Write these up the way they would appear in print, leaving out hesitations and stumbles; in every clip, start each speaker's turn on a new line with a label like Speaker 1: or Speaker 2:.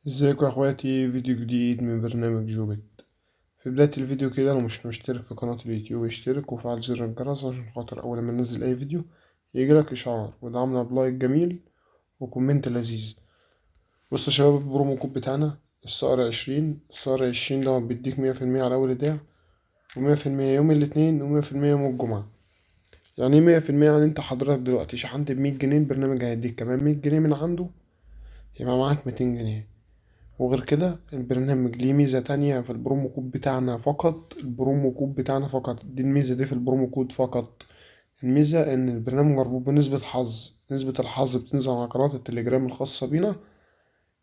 Speaker 1: ازيكم يا اخواتي؟ فيديو جديد من برنامج جوبت. في بداية الفيديو كده لو مش مشترك في قناة اليوتيوب اشترك وفعل زر الجرس عشان خاطر اول ما ننزل اي فيديو يجيلك اشعار، ودعمنا بلايك جميل وكومنت لذيذ. بصوا يا شباب، البرومو كود بتاعنا الصقر 20 ده بيديك 100% على اول ايداع، و100% يوم الاثنين، و100% يوم الجمعة. يعني ايه 100%؟ يعني انت حضرتك دلوقتي شحنت ب100 جنيه، البرنامج هيديك كمان 100 جنيه من عنده، يبقى معاك 200 جنيه. وغير كده البرنامج ليه ميزة تانية في البرومو كود بتاعنا فقط، البرومو كود بتاعنا فقط، دي الميزة دي في البرومو كود فقط. الميزة ان البرنامج مربوط بنسبة حظ، نسبة الحظ بتنزل على قناة التليجرام الخاصة بينا.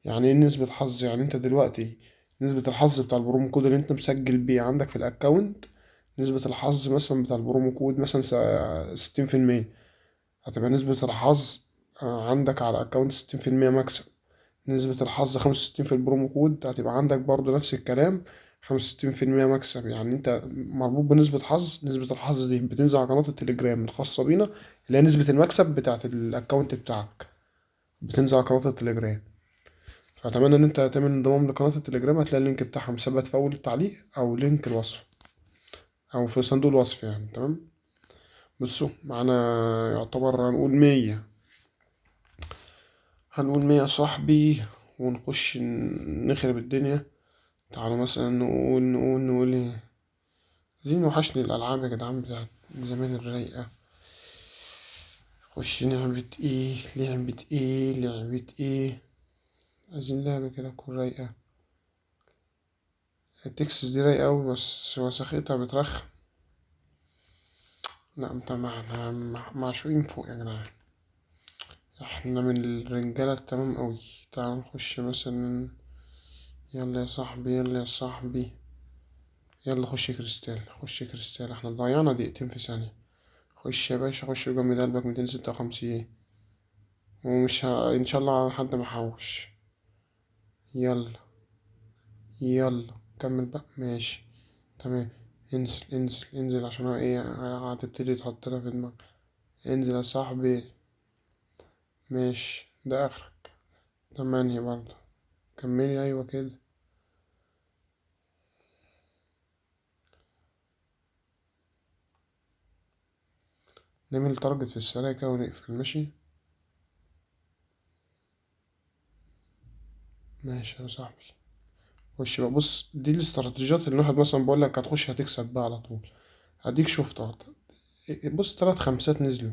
Speaker 1: يعني ايه نسبة حظ؟ يعني انت دلوقتي نسبة الحظ بتاع البرومو كود اللي انت مسجل بيه عندك في الاكونت، نسبة الحظ مثلا بتاع البرومو كود مثلا 60%، هتبقى نسبة الحظ عندك على الاكونت 60% مكسب. نسبة الحظ 65 في البرومو كود، هتبقى عندك برضو نفس الكلام، 65% مكسب. يعني انت مربوط بنسبة حظ، نسبة الحظ دي بتنزل على قناة التليجرام الخاصة بينا، اللي هي نسبة المكسب بتاعت الاكونت بتاعك، بتنزل على قناة التليجرام. فأتمنى إن أنت تعمل انضمام لقناة التليجرام، هتلاقي اللينك بتاعها مثبت في أول التعليق أو لينك الوصف أو في صندوق الوصف يعني. تمام. بصوا معانا، يعتبر هنقول مية يا صاحبي، ونخش نخرب الدنيا. تعالوا مثلا نقول ايه. عايزين، وحشني الألعاب يا جدعان بتاعت زمان الرايقة. خش لعبة ايه. عايزين لعبة كده تكون رايقة. التكساس دي رايقة أوي بس وساختها بترخم. لا انت معشوقين فوق يا جدعان، احنا من الرجالة التمام أوي. تعالوا نخش مثلا. يلا يا صاحبي، يلا يا صاحبي، يلا خش كريستال، احنا ضيعنا دقيقتين في ثانية. خش يا باشا، خش بجمد قلبك 256، ومش ان شاء الله لحد ما احوش. يلا يلا كمل بقى، ماشي تمام. انزل عشان هو ايه، هتبتدي تحط لها في دماغك. انزل يا صاحبي. ماشي، ده اخرك. 8 برضه. كملي، ايوه كده. نعمل تارجت في السريع كده ونقفل، ماشي. ماشي يا صاحبي. خش بقى، بص دي الاستراتيجيات اللي الواحد مثلا بقول لك هتخش هتكسب بقى على طول. هديك شفت اهو. بص 3 خمسات نزلوا،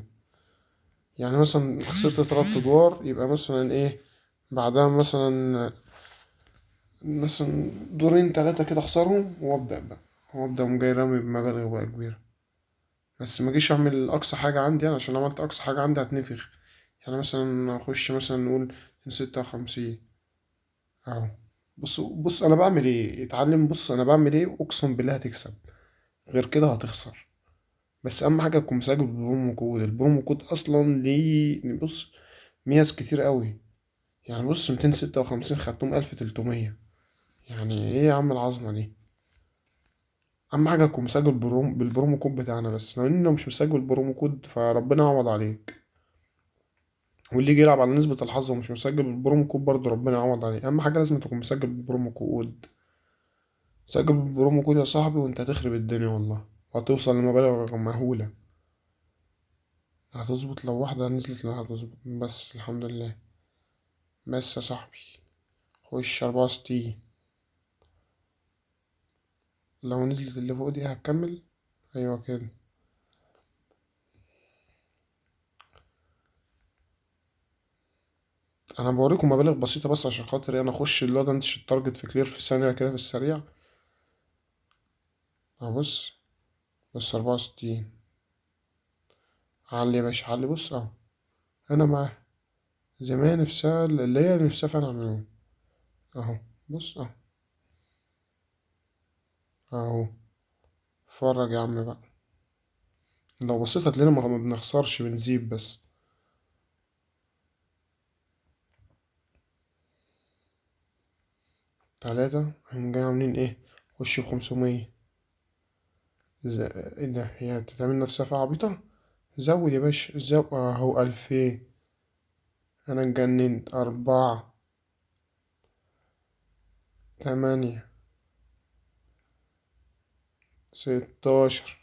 Speaker 1: يعني مثلا خسرت 3 ادوار، يبقى مثلا ايه بعدها مثلا دورين 3 كده اخسرهم وابدأ بقى، وابدأ قوم جاي رامي بمبالغ بقى كبيرة. بس ما اجيش اعمل اقصى حاجة عندي انا، عشان لو عملت اقصى حاجة عندي هتنفخ. يعني مثلا اخش مثلا نقول 56 اهو. بص انا بعمل ايه، اتعلم. بص انا بعمل ايه، اقسم بالله هتكسب، غير كده هتخسر. بس اهم حاجة تكون مسجل بالبرومو كود. البرومو كود اصلا ليه بص ميز كتير قوي. يعني بص 256 خدتهم 1300. يعني ايه يا عم العظمة دي؟ اهم حاجة تكون مسجل بالبرومو كود بتاعنا. بس لو انه مش مسجل بالبرومو كود فربنا يعوض عليك. واللي يجي يلعب على نسبة الحظ ومش مسجل بالبرومو كود برضه ربنا يعوض عليه. اهم حاجة لازم تكون مسجل بالبرومو كود. سجل بالبرومو كود يا صاحبي وانت هتخرب الدنيا والله، وهتوصل لمبالغ مهولة. هتظبط لو واحدة نزلت، لا هتظبط. بس الحمد لله. بس يا صاحبي، خش 64. لو نزلت اللي فوق دي هتكمل. ايوه كده. انا بوريكم مبالغ بسيطة بس عشان خاطر انا اخش اللي هو ده انتش التارجت في كلير في ثانية كده في السريع. اهو بص. بس 64. علي يا باشا علي، بص اهو. انا معاه زي ما هي نفسها، اللي هي نفسها فعلا اعمله. اهو بص اهو. اهو اتفرج يا عم بقى. لو بصيت هتلاقينا ما بنخسرش، بنزيد بس. 3 هم جاي عاملين ايه. خش ب500. ايه ده، هي بتتعمل نفسها فيها عبيطة. زود يا باشا زود اهو 2000. انا اتجننت 4. 8 16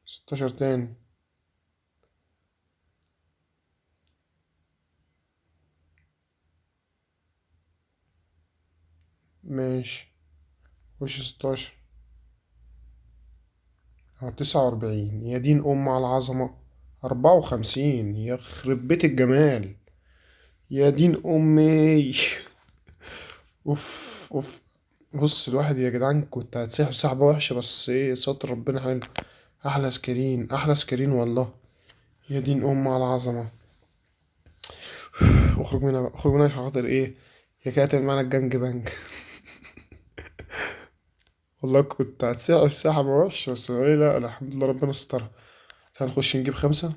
Speaker 1: 16 تاني. ماشي، وش 16 أو 49. يا دين على العظمة. 54. يخرب بيت الجمال. يا دين أمي. أوف أوف. بص الواحد يا جدعان كنت هتسحب سحبة وحشة، بس ايه ستر ربنا حلو. أحلى سكرين أحلى سكرين والله. يا دين على العظمة. اخرج منها بقى، اخرج منها عشان خاطر ايه. يا كده هتعمل معانا الجنج بانج. والله كنت هتسحب سحبة وحشة، بس ايه لا الحمد لله ربنا سترها. تعال نخش نجيب 5.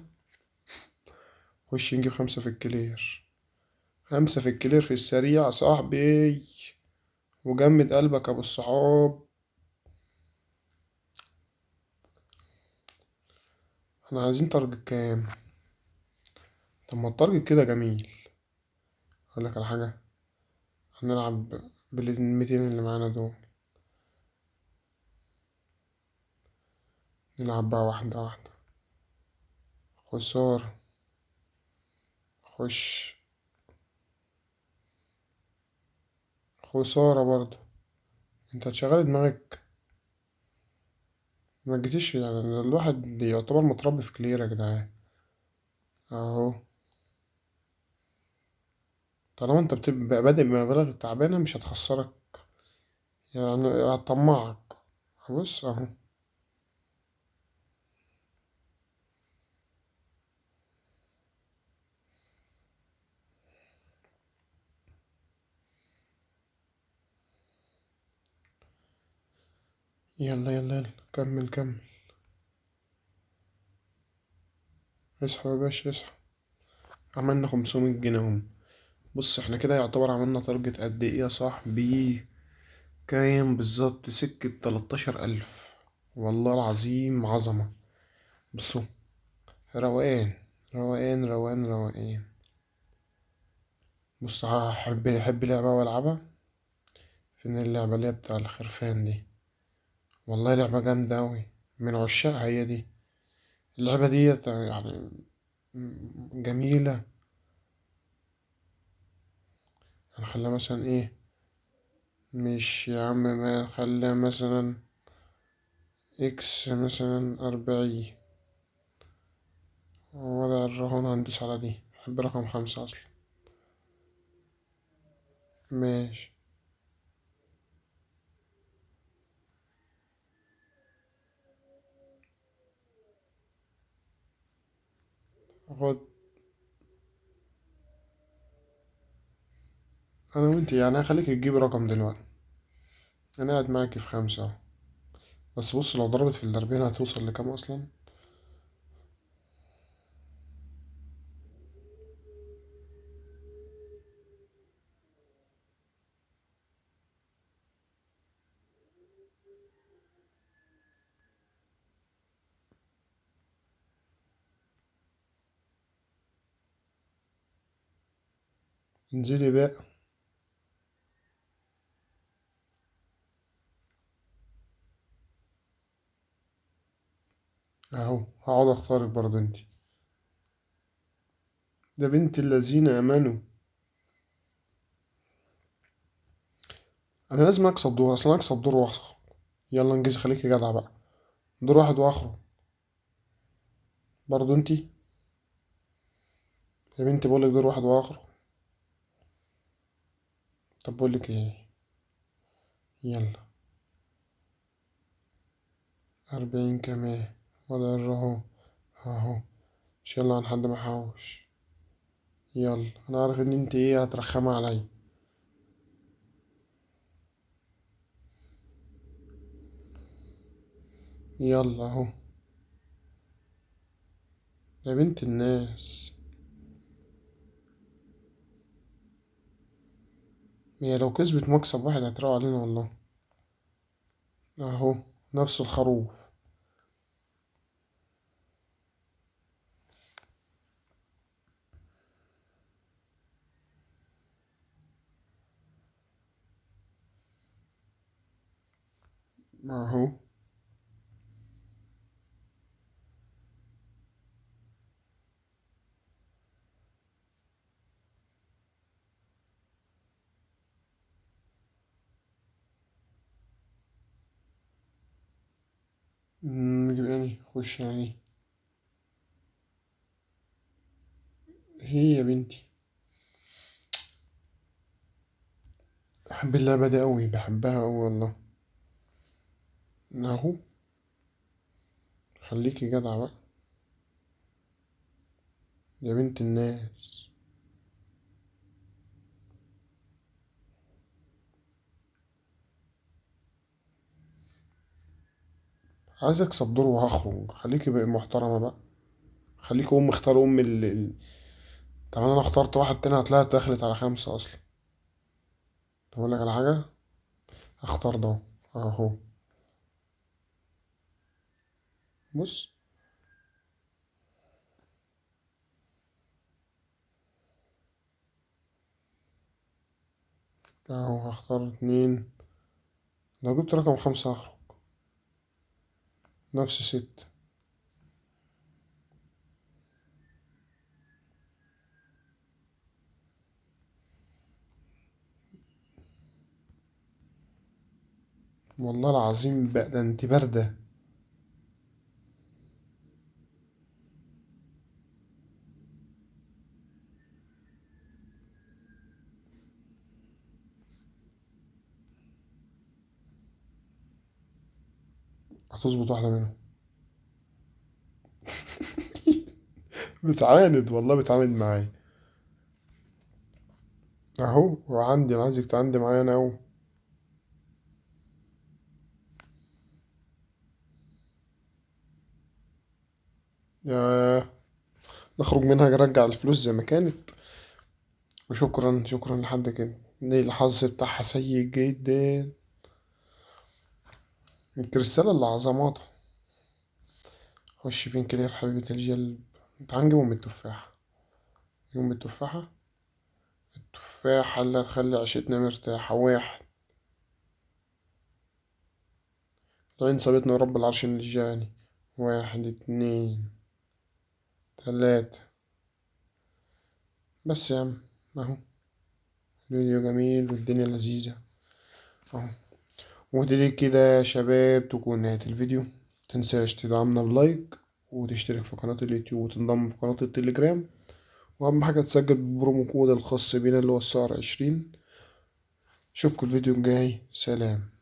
Speaker 1: نخش نجيب 5 في الكلير. 5 في الكلير في السريع صاحبي. وجمد قلبك يا ابو الصحاب. احنا عايزين تارجت كام؟ طب ما التارجت كده جميل. اقول لك على حاجة. هنلعب بال200 اللي معانا دول. نلعب بقى واحدة واحدة. خسارة. خش. خسارة برضه. انت هتشغل دماغك. ما جيتش يعني الواحد يعتبر متربي في كلير يا جدعان. اهو. طالما انت بتبقى بادئ بمبالغ تعبانة مش هتخسرك. يعني هتطمعك. بص اهو. يلا يلا يلا كمل كمل. اصحى يا باشا اصحى. عملنا 500 جنيه اهم. بص احنا كده يعتبر عملنا تارجت قد ايه يا صاحبي؟ كاين بالظبط سكة 13,000. والله العظيم عظمة. بصوا. روقان. روقان روقان روقان. بص أحب لعبة وألعبها. فين اللعبة اللي هي بتاع الخرفان دي؟ والله لعبة جامدة أوي. من عشاقها هي دي. اللعبة دي يعني جميلة. هنخليها مثلا ايه؟ مش يا عم ما نخليها مثلا اكس مثلا 40. وضع الرهون هندوس على دي. بحب رقم 5 أصلا. ماشي. خد. أنا وأنت يعني هخليك تجيب رقم دلوقتي. أنا قاعد معاكي في 5 أهو. بس بص لو ضربت في ال40 هتوصل لكام أصلا؟ انزلي بقى. أهو. هقعد أختارك برضه انت. ده بنت الذين آمنوا. أنا لازم أكسب دور، أصلا أكسب دور وأخسر. يلا انجزي خليكي جدع بقى. دور واحد وآخره. برضه انتي. يا بنتي بقولك دور واحد وآخره. طب بقولك ايه. يلا. 40 كمان. وضع الرهو. اهو. مش يلا عن حد ما حوش. يلا انا عارف ان انت ايه هترخمي عليا. يلا اهو. يا بنت الناس. هي لو كسبت مكسب واحد هتروق علينا والله. اهو. نفس الخروف. اهو. نجيب يعني خش يعني. هي يا بنتي، بحب اللعبة دي أوي، بحبها أوي والله. اهو. خليكي جدعة بقى يا بنت الناس. عايز اكسب دور وهخرج، خليكي بقى محترمة بقى. خليكي اختار طب انا اخترت واحد تاني هتلاقيها دخلت على 5 اصلا. طب اقول لك على حاجة، اختار ده اهو. بص اهو، هختار 2. لو جبت رقم 5 هخرج. نفس 6. والله العظيم بقى ده انت باردة. هتظبط واحدة منهم. بتعاند والله، بتعاند معايا. اهو وعندي، انا عايزك تعندي معايا انا اهو. يا نخرج منها نرجع الفلوس زي ما كانت. وشكرا شكرا لحد كده. دي الحظ بتاعها سيء جدا. الكريستالة اللي عظماتها. خش فين كده يا حبيبة الجلب. تعال نجيبهم من التفاحة. نجيبهم من التفاحة. التفاحة اللي هتخلي عيشتنا مرتاحة. 1. لئن صابتنا رب العرش الجاني. 1 2 3. بس يا عم اهو. الفيديو جميل والدنيا لذيذة اهو. ودي كده يا شباب تكون نهاية الفيديو. متنساش تدعمنا بلايك، وتشترك في قناة اليوتيوب، وتنضم في قناة التليجرام. وأهم حاجة تسجل بالبرومو كود الخاص بينا اللي هو السعر 20. أشوفكوا الفيديو الجاي. سلام.